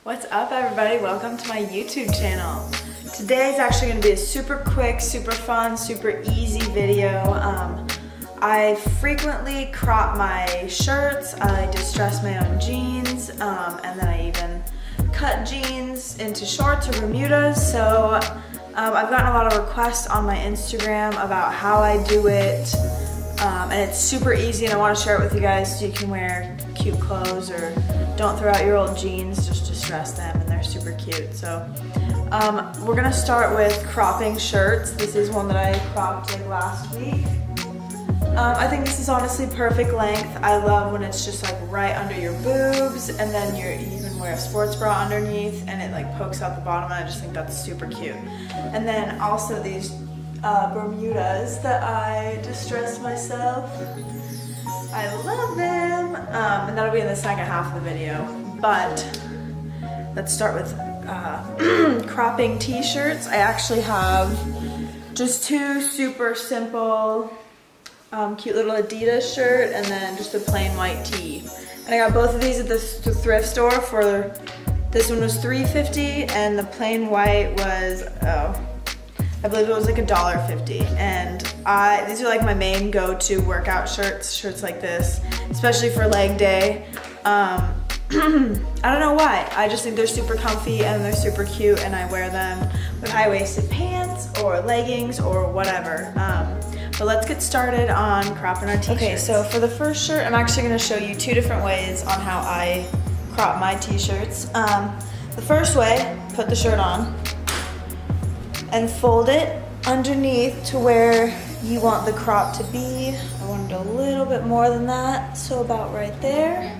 What's up, everybody? Welcome to my YouTube channel. Today is actually going to be a super quick, super fun, super easy video. I frequently crop my shirts, I distress my own jeans, and then I even cut jeans into shorts or Bermudas. So I've gotten a lot of requests on my Instagram about how I do it, and it's super easy, and I want to share it with you guys so you can wear cute clothes or don't throw out your old jeans, just distress them, and they're super cute. So we're gonna start with cropping shirts. This is one that I cropped like last week. I think this is honestly perfect length. I love when it's just like right under your boobs, and then you even wear a sports bra underneath and it like pokes out the bottom, and I just think that's super cute. And then also these Bermudas that I distressed myself. I love them, and that'll be in the second half of the video. But let's start with cropping t-shirts. I actually have just two super simple, cute little Adidas shirt, and then just a plain white tee. And I got both of these at the thrift store for, this one was $3.50, and the plain white was, I believe it was like $1.50, and these are like my main go-to workout shirts like this, especially for leg day. I don't know why, I just think they're super comfy and they're super cute, and I wear them with high-waisted pants or leggings or whatever. But let's get started on cropping our t-shirts. Okay, so for the first shirt, I'm actually gonna show you two different ways on how I crop my t-shirts. The first way, put the shirt on and fold it underneath to where you want the crop to be. I wanted a little bit more than that, so about right there.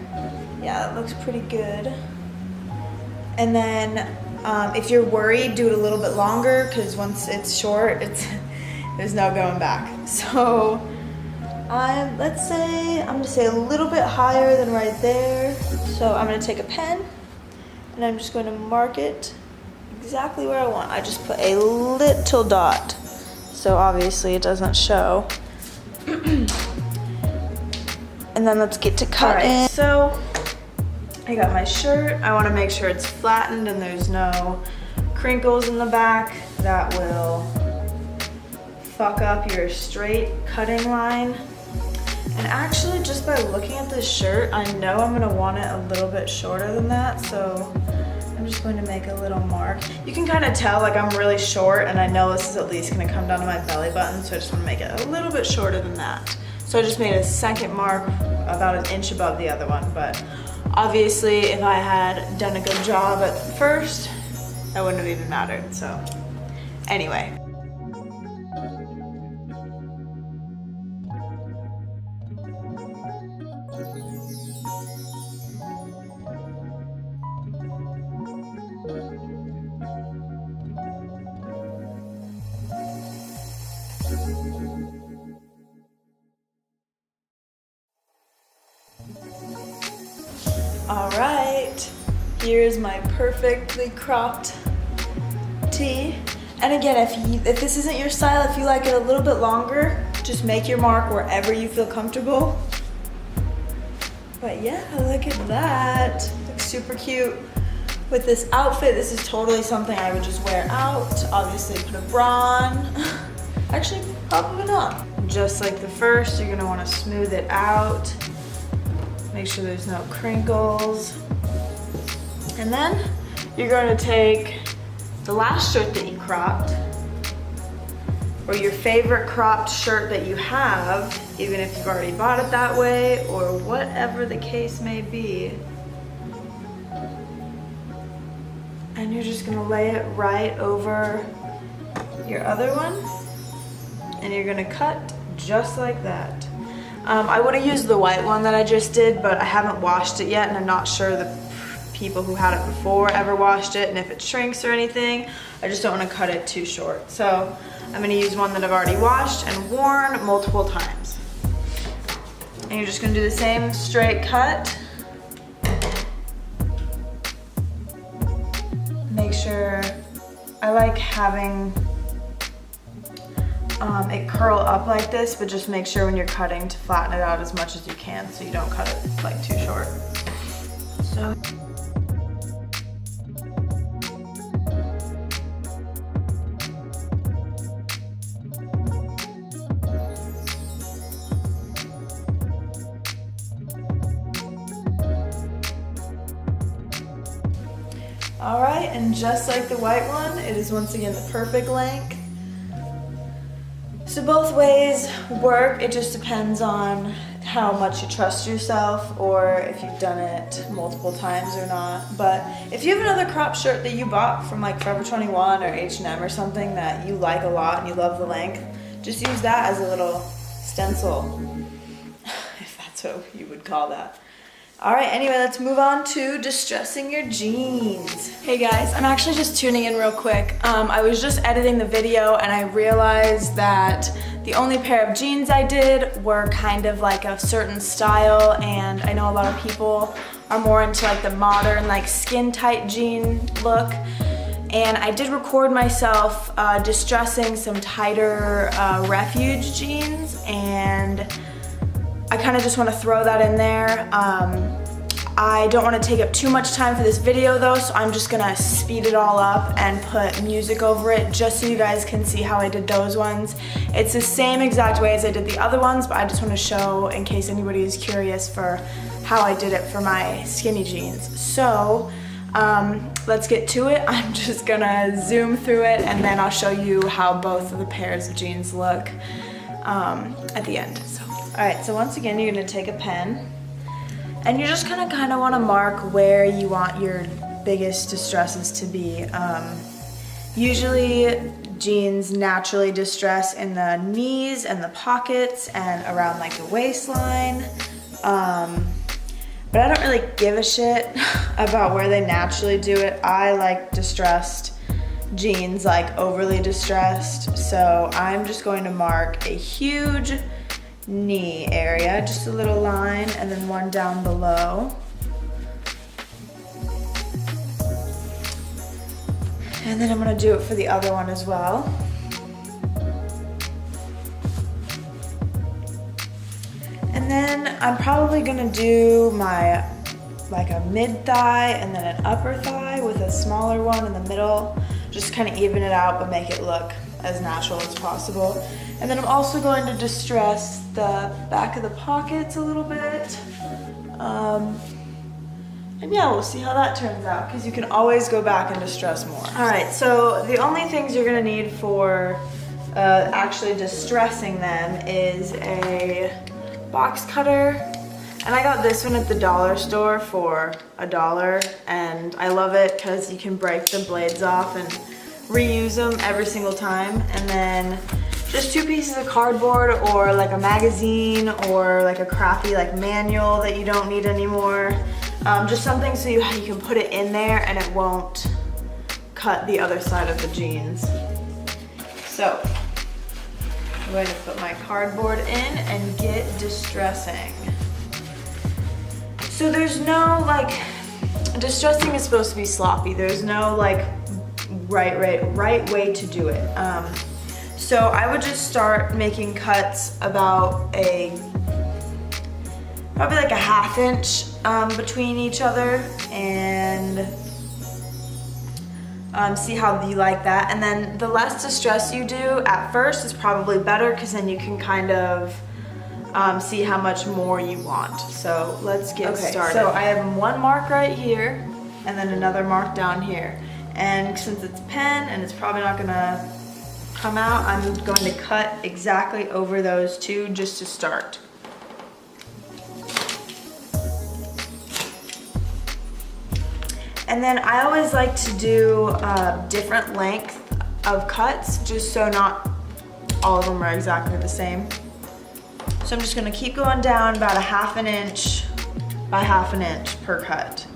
Yeah, that looks pretty good. And then if you're worried, do it a little bit longer, because once it's short, there's no going back. So let's say, I'm gonna say a little bit higher than right there. So I'm gonna take a pen and I'm just going to mark it exactly where I want. I just put a little dot, so obviously it doesn't show. And then let's get to cutting. All right, so I got my shirt. I want to make sure it's flattened and there's no crinkles in the back that will fuck up your straight cutting line. And actually, just by looking at this shirt, I know I'm gonna want it a little bit shorter than that, so I'm just going to make a little mark. You can kind of tell like I'm really short, and I know this is at least going to come down to my belly button, so I just want to make it a little bit shorter than that. So I just made a second mark about an inch above the other one, but obviously if I had done a good job at the first, that wouldn't have even mattered. So anyway. All right, here's my perfectly cropped tee. And again, if this isn't your style, if you like it a little bit longer, just make your mark wherever you feel comfortable. But yeah, look at that. Looks super cute. With this outfit, this is totally something I would just wear out. Obviously put a bra on. Actually, probably not. Just like the first, you're gonna wanna smooth it out. Make sure there's no crinkles. And then you're going to take the last shirt that you cropped, or your favorite cropped shirt that you have, even if you've already bought it that way, or whatever the case may be. And you're just going to lay it right over your other one, and you're going to cut just like that. I would have used the white one that I just did, but I haven't washed it yet, and I'm not sure the people who had it before ever washed it, and if it shrinks or anything, I just don't want to cut it too short. So I'm going to use one that I've already washed and worn multiple times. And you're just going to do the same straight cut. Make sure, I like having it curl up like this, but just make sure when you're cutting to flatten it out as much as you can so you don't cut it like too short. So All right, and just like the white one, it is once again the perfect length. So both ways work, it just depends on how much you trust yourself or if you've done it multiple times or not. But if you have another crop shirt that you bought from like Forever 21 or H&M or something that you like a lot and you love the length, just use that as a little stencil, if that's what you would call that. All right, anyway, let's move on to distressing your jeans. Hey guys, I'm actually just tuning in real quick. I was just editing the video and I realized that the only pair of jeans I did were kind of like a certain style, and I know a lot of people are more into like the modern, like skin tight jean look. And I did record myself distressing some tighter refuge jeans, and I kind of just want to throw that in there. I don't want to take up too much time for this video though, so I'm just gonna speed it all up and put music over it just so you guys can see how I did those ones. It's the same exact way as I did the other ones, but I just want to show in case anybody is curious for how I did it for my skinny jeans. So let's get to it. I'm just gonna zoom through it and then I'll show you how both of the pairs of jeans look at the end. All right, so once again, you're gonna take a pen and you're just gonna kind of wanna mark where you want your biggest distresses to be. Usually jeans naturally distress in the knees and the pockets and around like the waistline. But I don't really give a shit about where they naturally do it. I like distressed jeans, like overly distressed. So I'm just going to mark a huge knee area, just a little line, and then one down below. And then I'm gonna do it for the other one as well. And then I'm probably gonna do my, like a mid thigh and then an upper thigh with a smaller one in the middle. Just kind of even it out, but make it look as natural as possible. And then I'm also going to distress the back of the pockets a little bit. And yeah, we'll see how that turns out, because you can always go back and distress more. All right, so the only things you're gonna need for actually distressing them is a box cutter. And I got this one at the dollar store for $1, and I love it because you can break the blades off and reuse them every single time. And then just 2 pieces of cardboard or like a magazine or like a crappy like manual that you don't need anymore. Just something so you can put it in there and it won't cut the other side of the jeans. So I'm going to put my cardboard in and get distressing. So there's no like, distressing is supposed to be sloppy. There's no like right way to do it. So I would just start making cuts about probably like a 1/2 inch between each other, and see how you like that. And then the less distress you do at first is probably better, because then you can kind of see how much more you want. So let's get started. So I have one mark right here and then another mark down here. And since it's pen and it's probably not gonna come out, I'm going to cut exactly over those two just to start. And then I always like to do different length of cuts, just so not all of them are exactly the same. So I'm just gonna keep going down about a 1/2 inch by 1/2 inch per cut.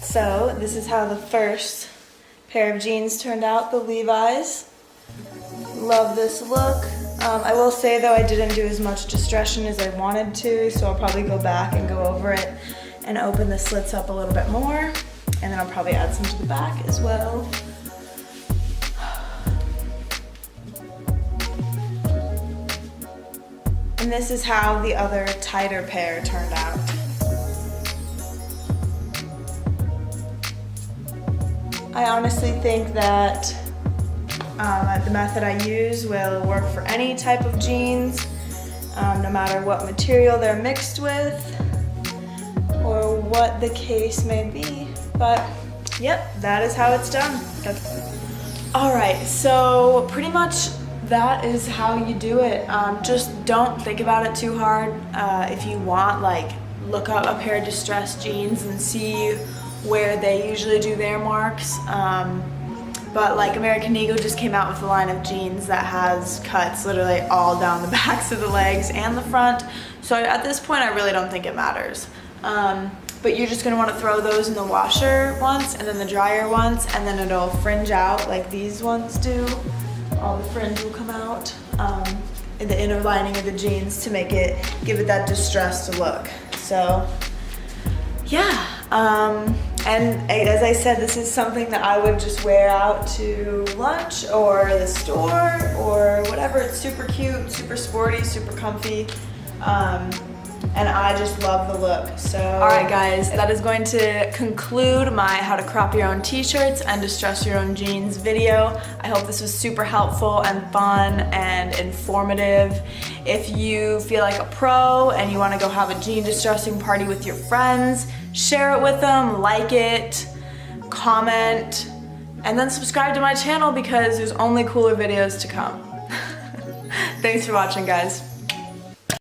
So this is how the first pair of jeans turned out, the Levi's. Love this look. I will say though I didn't do as much distressing as I wanted to, so I'll probably go back and go over it and open the slits up a little bit more, and then I'll probably add some to the back as well. And this is how the other tighter pair turned out. I honestly think that the method I use will work for any type of jeans, no matter what material they're mixed with or what the case may be. But yep, that is how it's done. All right, so pretty much that is how you do it. Just don't think about it too hard. If you want, like, look up a pair of distressed jeans and see where they usually do their marks. But like American Eagle just came out with a line of jeans that has cuts literally all down the backs of the legs and the front. So at this point, I really don't think it matters. But you're just gonna wanna throw those in the washer once and then the dryer once, and then it'll fringe out like these ones do. All the fringe will come out in the inner lining of the jeans to make it, give it that distressed look. So yeah, and as I said, this is something that I would just wear out to lunch or the store or whatever. It's super cute, super sporty, super comfy. and I just love the look. So alright guys, that is going to conclude my how to crop your own t-shirts and distress your own jeans video. I hope this was super helpful and fun and informative. If you feel like a pro and you want to go have a jean distressing party with your friends, share it with them, like it, comment, and then subscribe to my channel because there's only cooler videos to come. Thanks for watching, guys.